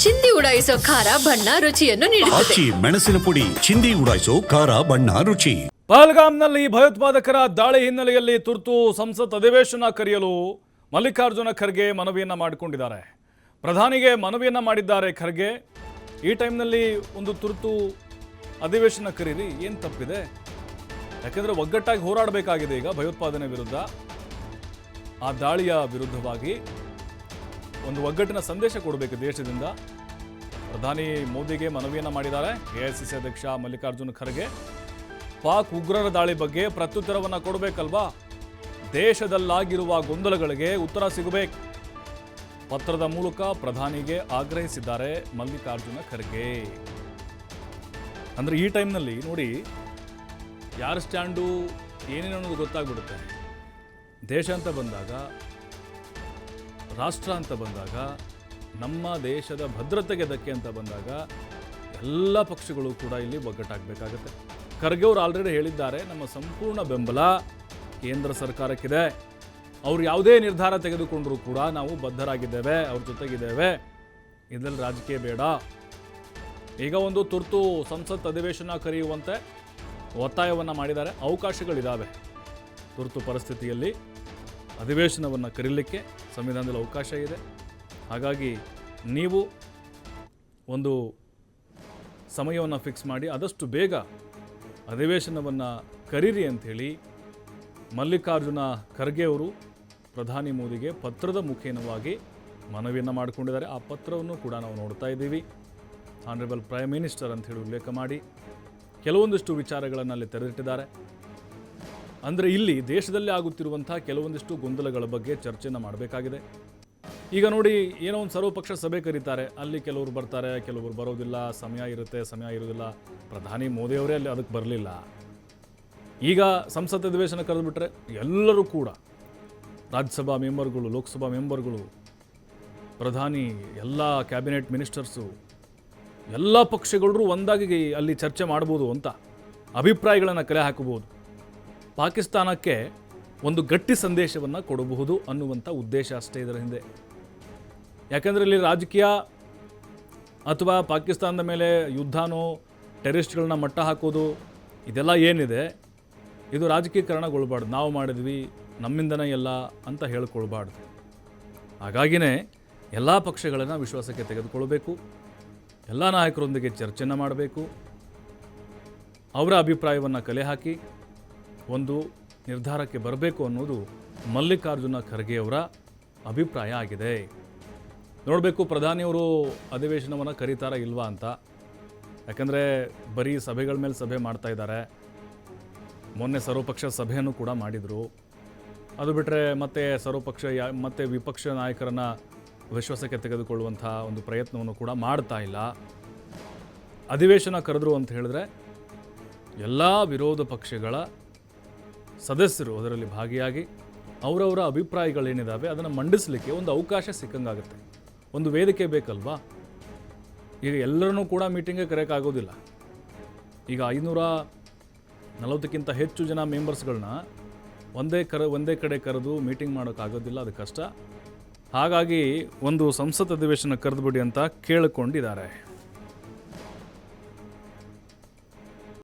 ಚಿಂದಿ ಉಡಾಯಿಸೋ ಖಾರ ಬಣ್ಣ ರುಚಿಯನ್ನು ನೀಡುತ್ತದೆ. ಆಚಿ ಮೆಣಸಿನ ಪುಡಿ ಚಿಂದಿ ಉಡಾಯಿಸೋ ಖಾರ ಬಣ್ಣ ರುಚಿ. ಪಹಲ್ಗಾಮ್ನಲ್ಲಿ ಭಯೋತ್ಪಾದಕರ ದಾಳಿ ಹಿನ್ನೆಲೆಯಲ್ಲಿ ತುರ್ತು ಸಂಸತ್ ಅಧಿವೇಶನ ಕರೆಯಲು ಮಲ್ಲಿಕಾರ್ಜುನ ಖರ್ಗೆ ಮನವಿಯನ್ನ ಮಾಡಿಕೊಂಡಿದ್ದಾರೆ. ಪ್ರಧಾನಿಗೆ ಮನವಿಯನ್ನ ಮಾಡಿದ್ದಾರೆ ಖರ್ಗೆ. ಈ ಟೈಮ್ನಲ್ಲಿ ಒಂದು ತುರ್ತು ಅಧಿವೇಶನ ಕರೀರಿ, ಏನು ತಪ್ಪಿದೆ? ಯಾಕೆಂದರೆ ಒಗ್ಗಟ್ಟಾಗಿ ಹೋರಾಡಬೇಕಾಗಿದೆ ಈಗ ಭಯೋತ್ಪಾದನೆ ವಿರುದ್ಧ. ಆ ದಾಳಿಯ ವಿರುದ್ಧವಾಗಿ ಒಂದು ಒಗ್ಗಟ್ಟಿನ ಸಂದೇಶ ಕೊಡಬೇಕು ದೇಶದಿಂದ. ಪ್ರಧಾನಿ ಮೋದಿಗೆ ಮನವಿಯನ್ನು ಮಾಡಿದ್ದಾರೆ ಎಐಸಿಸಿ ಅಧ್ಯಕ್ಷ ಮಲ್ಲಿಕಾರ್ಜುನ ಖರ್ಗೆ. ಪಾಕ್ ಉಗ್ರರ ದಾಳಿ ಬಗ್ಗೆ ಪ್ರತ್ಯುತ್ತರವನ್ನು ಕೊಡಬೇಕಲ್ವಾ? ದೇಶದಲ್ಲಾಗಿರುವ ಗೊಂದಲಗಳಿಗೆ ಉತ್ತರ ಸಿಗಬೇಕು. ಪತ್ರದ ಮೂಲಕ ಪ್ರಧಾನಿಗೆ ಆಗ್ರಹಿಸಿದ್ದಾರೆ ಮಲ್ಲಿಕಾರ್ಜುನ ಖರ್ಗೆ. ಅಂದರೆ ಈ ಟೈಮ್ನಲ್ಲಿ ನೋಡಿ, ಯಾರ ಸ್ಟ್ಯಾಂಡು ಏನೇನು ಅನ್ನೋದು ಗೊತ್ತಾಗ್ಬಿಡುತ್ತೆ. ದೇಶ ಅಂತ ಬಂದಾಗ, ರಾಷ್ಟ್ರ ಅಂತ ಬಂದಾಗ, ನಮ್ಮ ದೇಶದ ಭದ್ರತೆಗೆ ಧಕ್ಕೆ ಅಂತ ಬಂದಾಗ ಎಲ್ಲ ಪಕ್ಷಗಳು ಕೂಡ ಇಲ್ಲಿ ಒಗ್ಗಟ್ಟಾಗಬೇಕಾಗುತ್ತೆ. ಖರ್ಗೆ ಅವರು ಆಲ್ರೆಡಿ ಹೇಳಿದ್ದಾರೆ, ನಮ್ಮ ಸಂಪೂರ್ಣ ಬೆಂಬಲ ಕೇಂದ್ರ ಸರ್ಕಾರಕ್ಕಿದೆ. ಅವರು ಯಾವುದೇ ನಿರ್ಧಾರ ತೆಗೆದುಕೊಂಡರೂ ಕೂಡ ನಾವು ಬದ್ಧರಾಗಿದ್ದೇವೆ, ಅವ್ರ ಜೊತೆಗಿದ್ದೇವೆ, ಇದರಲ್ಲಿ ರಾಜಕೀಯ ಬೇಡ. ಈಗ ಒಂದು ತುರ್ತು ಸಂಸತ್ ಅಧಿವೇಶನ ಕರೆಯುವಂತೆ ಒತ್ತಾಯವನ್ನು ಮಾಡಿದ್ದಾರೆ. ಅವಕಾಶಗಳಿದ್ದಾವೆ. ತುರ್ತು ಪರಿಸ್ಥಿತಿಯಲ್ಲಿ ಅಧಿವೇಶನವನ್ನು ಕರೀಲಿಕ್ಕೆ ಸಂವಿಧಾನದಲ್ಲಿ ಅವಕಾಶ ಇದೆ. ಹಾಗಾಗಿ ನೀವು ಒಂದು ಸಮಯವನ್ನು ಫಿಕ್ಸ್ ಮಾಡಿ ಆದಷ್ಟು ಬೇಗ ಅಧಿವೇಶನವನ್ನು ಕರೀರಿ ಅಂಥೇಳಿ ಮಲ್ಲಿಕಾರ್ಜುನ ಖರ್ಗೆ ಅವರು ಪ್ರಧಾನಿ ಮೋದಿಗೆ ಪತ್ರದ ಮುಖೇನವಾಗಿ ಮನವಿಯನ್ನು ಮಾಡಿಕೊಂಡಿದ್ದಾರೆ. ಆ ಪತ್ರವನ್ನು ಕೂಡ ನಾವು ನೋಡ್ತಾ ಇದ್ದೀವಿ. ಆನರೇಬಲ್ ಪ್ರೈಮ್ ಮಿನಿಸ್ಟರ್ ಅಂಥೇಳಿ ಉಲ್ಲೇಖ ಮಾಡಿ ಕೆಲವೊಂದಿಷ್ಟು ವಿಚಾರಗಳನ್ನು ಅಲ್ಲಿ ತೆರೆದಿಟ್ಟಿದ್ದಾರೆ. ಅಂದರೆ ಇಲ್ಲಿ ದೇಶದಲ್ಲಿ ಆಗುತ್ತಿರುವಂಥ ಕೆಲವೊಂದಿಷ್ಟು ಗೊಂದಲಗಳ ಬಗ್ಗೆ ಚರ್ಚೆಯನ್ನು ಮಾಡಬೇಕಾಗಿದೆ. ಈಗ ನೋಡಿ, ಏನೋ ಒಂದು ಸರ್ವಪಕ್ಷ ಸಭೆ ಕರೀತಾರೆ, ಅಲ್ಲಿ ಕೆಲವರು ಬರ್ತಾರೆ, ಕೆಲವರು ಬರೋದಿಲ್ಲ, ಸಮಯ ಇರುತ್ತೆ, ಸಮಯ ಇರೋದಿಲ್ಲ. ಪ್ರಧಾನಿ ಮೋದಿಯವರೇ ಅಲ್ಲಿ ಅದಕ್ಕೆ ಬರಲಿಲ್ಲ. ಈಗ ಸಂಸತ್ ಅಧಿವೇಶನ ಕರೆದುಬಿಟ್ರೆ ಎಲ್ಲರೂ ಕೂಡ ರಾಜ್ಯಸಭಾ ಮೆಂಬರ್ಗಳು, ಲೋಕಸಭಾ ಮೆಂಬರ್ಗಳು, ಪ್ರಧಾನಿ, ಎಲ್ಲ ಕ್ಯಾಬಿನೆಟ್ ಮಿನಿಸ್ಟರ್ಸು, ಎಲ್ಲ ಪಕ್ಷಗಳರೂ ಒಂದಾಗಿ ಅಲ್ಲಿ ಚರ್ಚೆ ಮಾಡ್ಬೋದು ಅಂತ ಅಭಿಪ್ರಾಯಗಳನ್ನು ಕಲೆ ಹಾಕಬಹುದು. ಪಾಕಿಸ್ತಾನಕ್ಕೆ ಒಂದು ಗಟ್ಟಿ ಸಂದೇಶವನ್ನು ಕೊಡಬಹುದು ಅನ್ನುವಂಥ ಉದ್ದೇಶ ಅಷ್ಟೇ ಇದರ ಹಿಂದೆ. ಯಾಕೆಂದರೆ ಇಲ್ಲಿ ರಾಜಕೀಯ ಅಥವಾ ಪಾಕಿಸ್ತಾನದ ಮೇಲೆ ಯುದ್ಧನೋ ಟೆರರಿಸ್ಟ್ಗಳನ್ನ ಮಟ್ಟ ಹಾಕೋದು ಇದೆಲ್ಲ ಏನಿದೆ, ಇದು ರಾಜಕೀಕರಣಗೊಳ್ಬಾರ್ದು. ನಾವು ಮಾಡಿದ್ವಿ, ನಮ್ಮಿಂದನೇ ಎಲ್ಲ ಅಂತ ಹೇಳ್ಕೊಳ್ಬಾರ್ದು. ಹಾಗಾಗಿನೇ ಎಲ್ಲ ಪಕ್ಷಗಳನ್ನು ವಿಶ್ವಾಸಕ್ಕೆ ತೆಗೆದುಕೊಳ್ಬೇಕು, ಎಲ್ಲ ನಾಯಕರೊಂದಿಗೆ ಚರ್ಚೆಯನ್ನು ಮಾಡಬೇಕು, ಅವರ ಅಭಿಪ್ರಾಯವನ್ನು ಕಲೆ ಹಾಕಿ ಒಂದು ನಿರ್ಧಾರಕ್ಕೆ ಬರಬೇಕು ಅನ್ನೋದು ಮಲ್ಲಿಕಾರ್ಜುನ ಖರ್ಗೆ ಅವರ ಅಭಿಪ್ರಾಯ ಆಗಿದೆ. ನೋಡಬೇಕು ಪ್ರಧಾನಿಯವರು ಅಧಿವೇಶನವನ್ನು ಕರೀತಾರಾ ಇಲ್ವಾ ಅಂತ. ಯಾಕಂದರೆ ಬರೀ ಸಭೆಗಳ ಮೇಲೆ ಸಭೆ ಮಾಡ್ತಾ ಇದ್ದಾರೆ. ಮೊನ್ನೆ ಸರ್ವಪಕ್ಷ ಸಭೆಯನ್ನು ಕೂಡ ಮಾಡಿದರು. ಅದು ಬಿಟ್ಟರೆ ಮತ್ತೆ ಸರ್ವಪಕ್ಷ ಮತ್ತು ವಿಪಕ್ಷ ನಾಯಕರನ್ನು ವಿಶ್ವಾಸಕ್ಕೆ ತೆಗೆದುಕೊಳ್ಳುವಂಥ ಒಂದು ಪ್ರಯತ್ನವನ್ನು ಕೂಡ ಮಾಡ್ತಾ ಇಲ್ಲ. ಅಧಿವೇಶನ ಕರೆದ್ರು ಅಂತ ಹೇಳಿದ್ರೆ ಎಲ್ಲ ವಿರೋಧ ಪಕ್ಷಗಳ ಸದಸ್ಯರು ಅದರಲ್ಲಿ ಭಾಗಿಯಾಗಿ ಅವರವರ ಅಭಿಪ್ರಾಯಗಳೇನಿದ್ದಾವೆ ಅದನ್ನು ಮಂಡಿಸಲಿಕ್ಕೆ ಒಂದು ಅವಕಾಶ ಸಿಕ್ಕಂಗಾಗುತ್ತೆ. ಒಂದು ವೇದಿಕೆ ಬೇಕಲ್ವಾ? ಈಗ ಎಲ್ಲರನ್ನೂ ಕೂಡ ಮೀಟಿಂಗ್ಗೆ ಕರೆಯೋಕ್ಕಾಗೋದಿಲ್ಲ. ಈಗ 540ಕ್ಕಿಂತ ಹೆಚ್ಚು ಜನ ಮೆಂಬರ್ಸ್ಗಳನ್ನ ಒಂದೇ ಕಡೆ ಕರೆದು ಮೀಟಿಂಗ್ ಮಾಡೋಕ್ಕಾಗೋದಿಲ್ಲ, ಅದು ಕಷ್ಟ. ಹಾಗಾಗಿ ಒಂದು ಸಂಸತ್ ಅಧಿವೇಶನ ಕರೆದುಬಿಡಿ ಅಂತ ಕೇಳಿಕೊಂಡಿದ್ದಾರೆ.